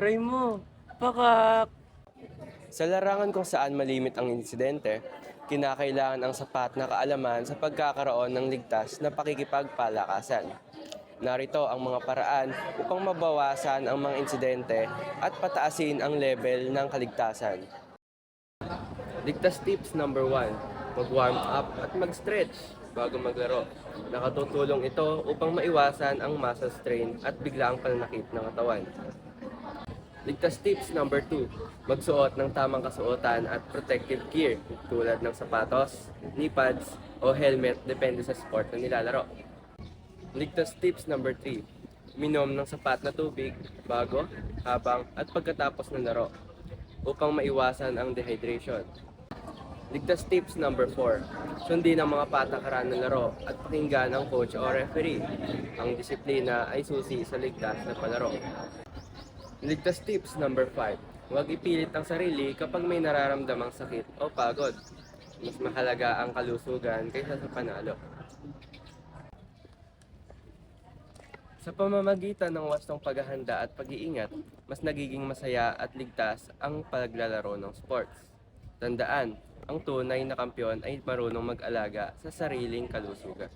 Aray mo, pakak! Sa larangan kung saan malimit ang insidente, kinakailangan ang sapat na kaalaman sa pagkakaroon ng ligtas na pakikipagpalakasan. Narito ang mga paraan upang mabawasan ang mga insidente at pataasin ang level ng kaligtasan. Ligtas tips number 1, mag-warm up at mag-stretch bago maglaro. Nakatutulong ito upang maiwasan ang muscle strain at biglaang pananakit ng katawan. Ligtas tips number 2, magsuot ng tamang kasuotan at protective gear tulad ng sapatos, knee pads, o helmet depende sa sport na nilalaro. Ligtas tips number 3, minom ng sapat na tubig bago, habang at pagkatapos ng laro upang maiwasan ang dehydration. Ligtas tips number 4, sundin ang mga patakaran ng laro at pakinggan ang coach o referee. Ang disiplina ay susi sa ligtas na palaro. Ligtas tips number 5, huwag ipilit ang sarili kapag may nararamdamang sakit o pagod. Mas mahalaga ang kalusugan kaysa sa panalo. Sa pamamagitan ng wastong paghahanda at pag-iingat, mas nagiging masaya at ligtas ang paglalaro ng sports. Tandaan, ang tunay na kampiyon ay marunong mag-alaga sa sariling kalusugan.